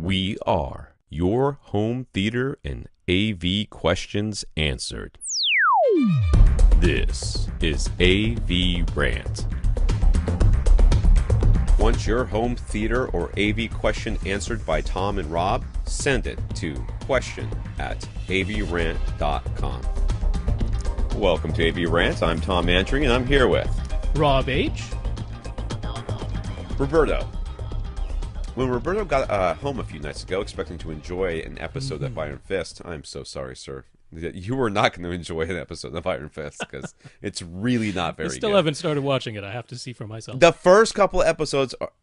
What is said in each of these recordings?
We are your home theater and AV questions answered. This is AVRant. Want your home theater or AV question answered by Tom and Rob? Send it to question@avrant.com. Welcome to AVRant. I'm Tom Andry, and I'm here with Rob H. Roberto. When Roberto got home a few nights ago, expecting to enjoy an episode of Iron Fist, I'm so sorry, sir. You were not going to enjoy an episode of Iron Fist because it's really not very good. I still haven't started watching it. I have to see for myself. The first couple episodes are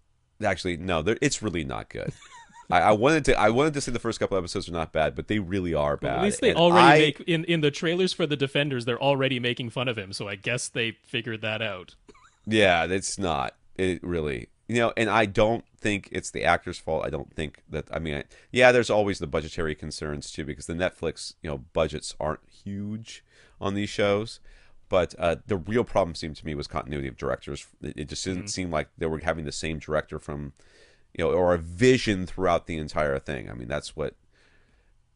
actually no, it's really not good. I wanted to say the first couple episodes are not bad, but they really are bad. Well, at least they already make in the trailers for the Defenders. They're already making fun of him, so I guess they figured that out. Yeah, it's not. It really. And I don't think it's the actor's fault. I don't think that. I mean, there's always the budgetary concerns too, because the Netflix, budgets aren't huge on these shows. But the real problem seemed to me was continuity of directors. It just didn't seem like they were having the same director from, or a vision throughout the entire thing. I mean, that's what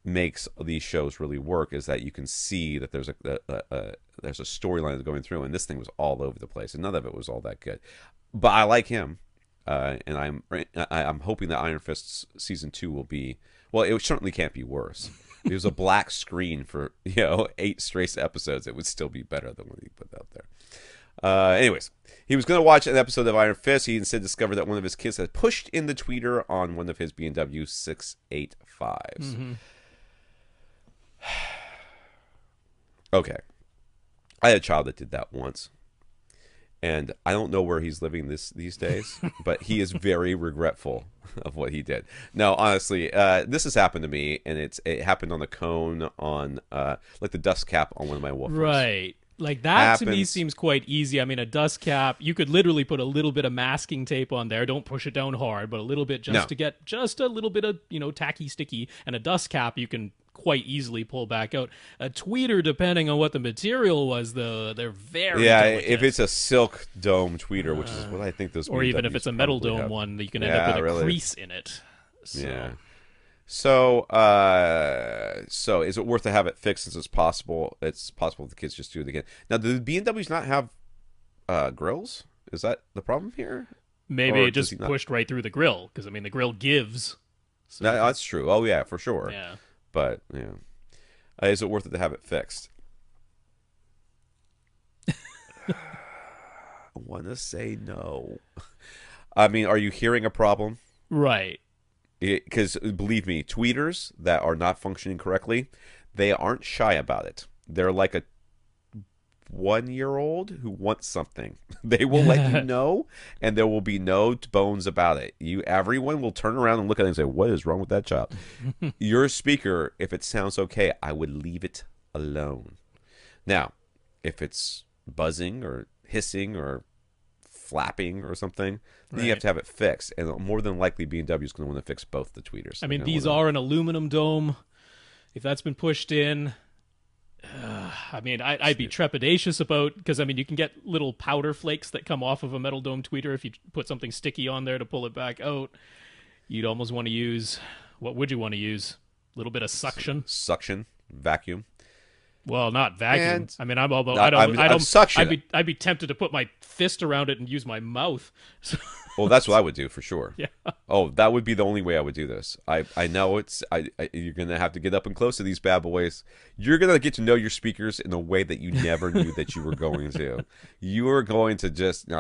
makes these shows really work, is that you can see that there's a storyline that's going through, and this thing was all over the place, and none of it was all that good. But I like him. And I'm hoping that Iron Fist's season 2 will be, well, it certainly can't be worse. If it was a black screen for 8 straight episodes, it would still be better than what he put out there. Anyways, he was going to watch an episode of Iron Fist. He instead discovered that one of his kids had pushed in the tweeter on one of his B&W 685s. Okay, I had a child that did that once. And I don't know where he's living these days, but he is very regretful of what he did. No, honestly, this has happened to me, and it happened on the cone on like the dust cap on one of my woofers. Right. Like that to me seems quite easy. I mean, a dust cap, you could literally put a little bit of masking tape on there. Don't push it down hard, but a little bit to get just a little bit of, tacky sticky. And a dust cap you can quite easily pull back out. A tweeter, depending on what the material was, they're very delicate. If it's a silk dome tweeter, which is what I think this, or even if it's a metal dome one, you can end up with a crease in it. So. Yeah. So is it worth to have it fixed since it's possible the kids just do it again? Now, do the B&Ws not have grills? Is that the problem here? Maybe it just pushed right through the grill, because, the grill gives. So. That's true. Oh, yeah, for sure. Yeah. But, is it worth it to have it fixed? I want to say no. I mean, are you hearing a problem? Right. Because, believe me, tweeters that are not functioning correctly, they aren't shy about it. They're like a 1-year-old who wants something. They will let you know, and there will be no bones about it. Everyone will turn around and look at it and say, what is wrong with that child? Your speaker, if it sounds okay, I would leave it alone. Now, if it's buzzing or hissing or flapping or something, then you have to have it fixed. And more than likely, B&W is going to want to fix both the tweeters. These are an aluminum dome. If that's been pushed in, I'd be trepidatious about, because you can get little powder flakes that come off of a metal dome tweeter if you put something sticky on there to pull it back out. You'd almost want to use, what would you want to use? A little bit of suction. Suction, vacuum. Well, not vacuum. And I'm all about. suction. I'd be tempted to put my fist around it and use my mouth. Well, that's what I would do for sure. Yeah. Oh, that would be the only way I would do this. I know you're gonna have to get up and close to these bad boys. You're gonna get to know your speakers in a way that you never knew that you were going to. You are going to just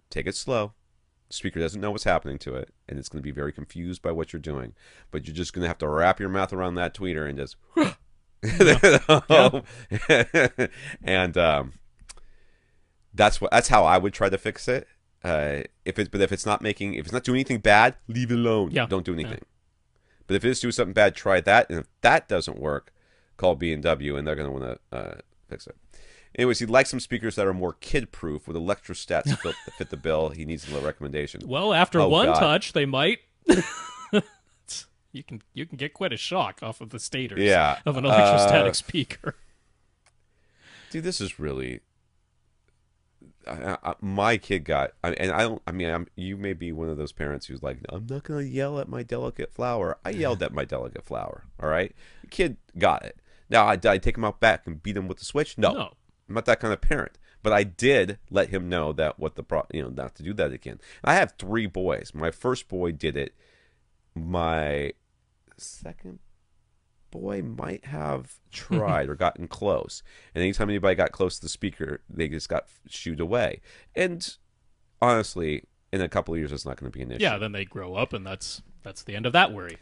take it slow. The speaker doesn't know what's happening to it, and it's going to be very confused by what you're doing. But you're just going to have to wrap your mouth around that tweeter and just. And that's how I would try to fix it. If it's not doing anything bad, leave it alone. Yeah. Don't do anything. But if it is doing something bad, try that. And if that doesn't work, call B&W, and they're going to want to fix it. Anyways, he'd like some speakers that are more kid-proof with electrostats that fit the bill. He needs a little recommendation. Well, after one touch, they might. You can get quite a shock off of the stators of an electrostatic speaker. Dude, this is really... my kid got, and I don't. I mean, you may be one of those parents who's like, I'm not gonna yell at my delicate flower. I yelled at my delicate flower. All right, the kid got it. Now, I take him out back and beat him with the switch. No, No. I'm not that kind of parent. But I did let him know that not to do that again. I have 3 boys. My first boy did it. My second boy might have tried or gotten close. And anytime anybody got close to the speaker, they just got shooed away. And honestly, in a couple of years, it's not going to be an issue. Yeah, then they grow up, and that's the end of that worry.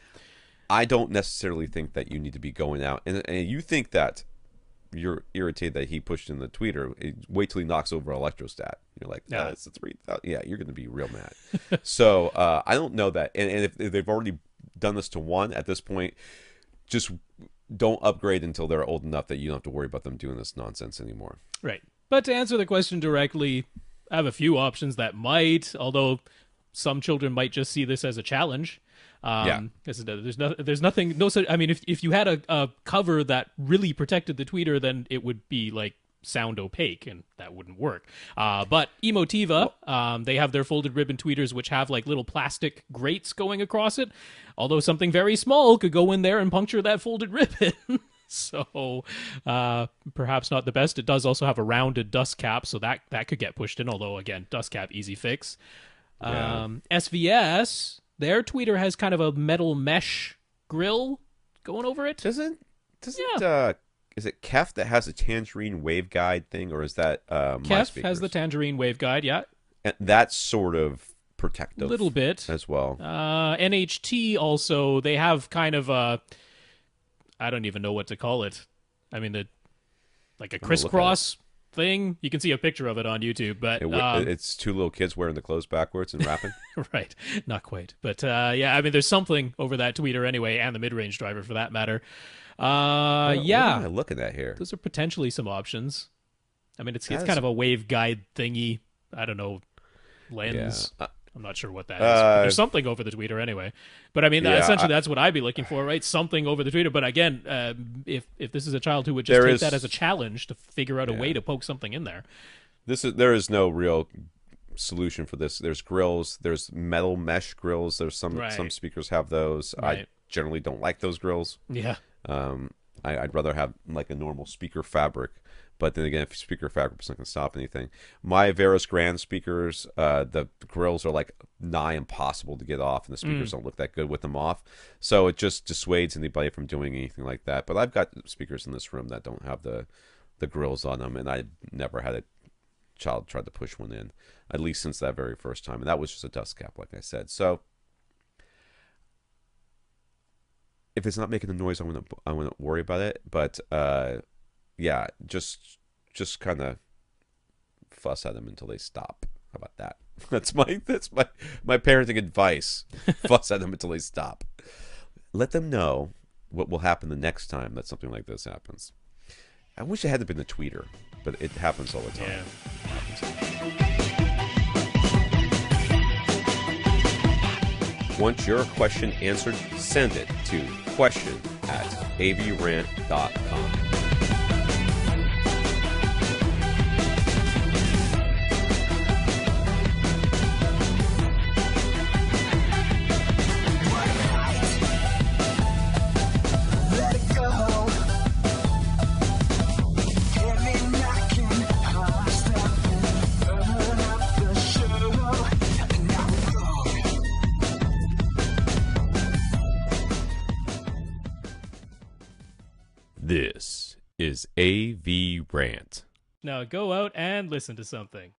I don't necessarily think that you need to be going out. And you think that you're irritated that he pushed in the tweeter. Wait till he knocks over electrostat. You're like, it's a 3,000. Yeah, you're going to be real mad. So I don't know that. And if they've already done this to one at this point, just don't upgrade until they're old enough that you don't have to worry about them doing this nonsense anymore. Right. But to answer the question directly, I have a few options that might, although some children might just see this as a challenge. There's nothing. No, I mean, if you had a cover that really protected the tweeter, then it would be like sound opaque, and that wouldn't work. But Emotiva, they have their folded ribbon tweeters, which have like little plastic grates going across it. Although something very small could go in there and puncture that folded ribbon. So perhaps not the best. It does also have a rounded dust cap, so that could get pushed in. Although again, dust cap, easy fix. SVS, their tweeter has kind of a metal mesh grill going over it. Doesn't is it Kef that has a tangerine waveguide thing, or is that Kef has the tangerine waveguide, yeah. And that's sort of protective. A little bit. As well. NHT also, they have kind of a, I don't even know what to call it. I mean, like a crisscross thing. You can see a picture of it on YouTube, but it's 2 little kids wearing the clothes backwards and rapping. Right, not quite, but yeah. I mean, there's something over that tweeter anyway, and the mid-range driver for that matter. Yeah. What am I looking at here? Those are potentially some options. I mean, it's kind of a waveguide thingy. I don't know, lens. Yeah. I'm not sure what that is. But there's something over the tweeter anyway. But I mean, essentially, that's what I'd be looking for, right? Something over the tweeter. But again, if this is a child who would just take that as a challenge to figure out a way to poke something in there, there is no real solution for this. There's grills. There's metal mesh grills. There's some speakers have those. Right. I generally don't like those grills. Yeah. I'd rather have like a normal speaker fabric. But then again, if speaker fabric is not going to stop anything. My Veris Grand speakers, the grills are like nigh impossible to get off, and the speakers don't look that good with them off. So it just dissuades anybody from doing anything like that. But I've got speakers in this room that don't have the grills on them, and I never had a child try to push one in, at least since that very first time. And that was just a dust cap, like I said. So if it's not making a noise, I wouldn't worry about it. But yeah, just kind of fuss at them until they stop. How about that? That's my parenting advice. Fuss at them until they stop. Let them know what will happen the next time that something like this happens. I wish it hadn't been a tweeter, but it happens all the time. Yeah. Want your question answered? Send it to question@avrant.com. This is AVRant. Now go out and listen to something.